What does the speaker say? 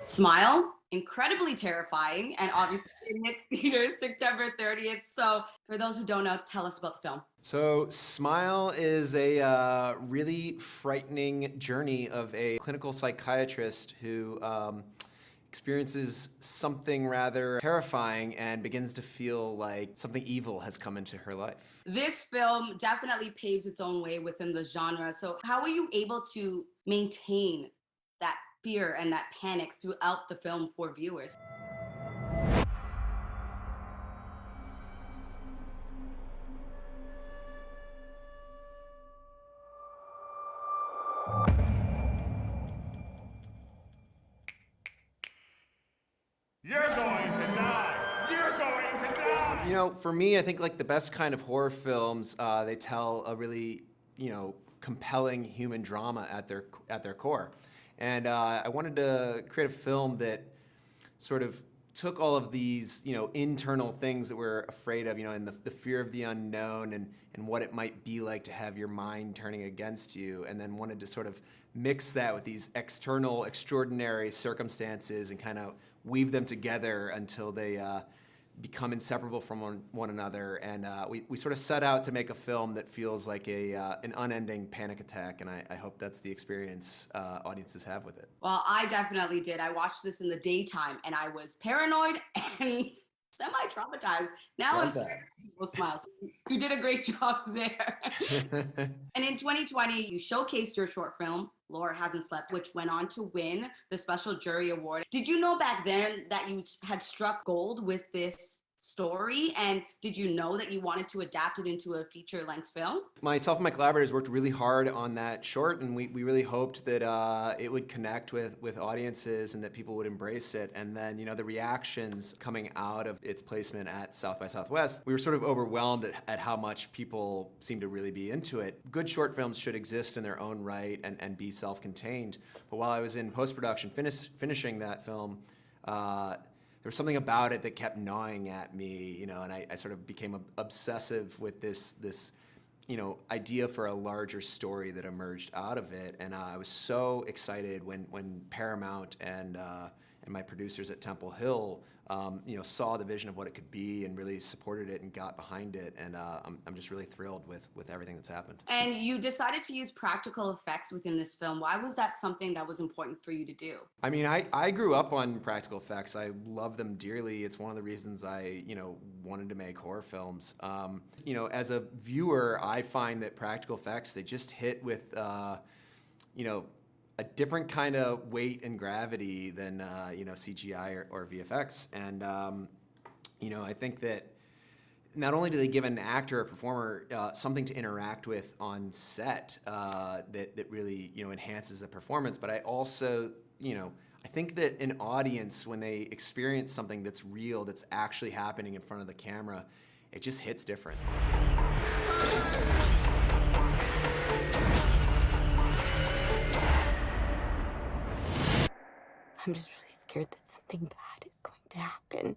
Smile, incredibly terrifying, and obviously it hits theaters September 30th. So for those who don't know, tell us about the film. So Smile is a really frightening journey of a clinical psychiatrist who experiences something rather terrifying and begins to feel like something evil has come into her life. This film definitely paves its own way within the genre. So how were you able to maintain that fear and that panic throughout the film for viewers? You're going to die! You're going to die! You know, for me, I think like the best kind of horror films, they tell a really, compelling human drama at their core. And I wanted to create a film that sort of took all of these, internal things that we're afraid of, and the fear of the unknown and what it might be like to have your mind turning against you, and then wanted to sort of mix that with these external, extraordinary circumstances and kind of weave them together until they become inseparable from one another. And we sort of set out to make a film that feels like an unending panic attack, and I hope that's the experience audiences have with it. Well, I definitely did. I watched this in the daytime and I was paranoid and semi-traumatized. Now I'm starting to see people smile. So you did a great job there. And in 2020, you showcased your short film, Laura Hasn't Slept, which went on to win the Special Jury Award. Did you know back then that you had struck gold with this story? And did you know that you wanted to adapt it into a feature-length film? Myself and my collaborators worked really hard on that short, and we really hoped that it would connect with audiences and that people would embrace it. And then, the reactions coming out of its placement at South by Southwest, we were sort of overwhelmed at how much people seemed to really be into it. Good short films should exist in their own right and be self-contained. But while I was in post-production finishing that film, there was something about it that kept gnawing at me, and I sort of became obsessive with this idea for a larger story that emerged out of it. And I was so excited when Paramount and my producers at Temple Hill, saw the vision of what it could be and really supported it and got behind it. And I'm just really thrilled with everything that's happened. And you decided to use practical effects within this film. Why was that something that was important for you to do? I mean, I grew up on practical effects. I love them dearly. It's one of the reasons I, wanted to make horror films. As a viewer, I find that practical effects, they just hit with, a different kind of weight and gravity than CGI or VFX. And I think that not only do they give an actor or performer something to interact with on set that really enhances a performance, but I also I think that an audience, when they experience something that's real, that's actually happening in front of the camera, it just hits different. I'm just really scared that something bad is going to happen.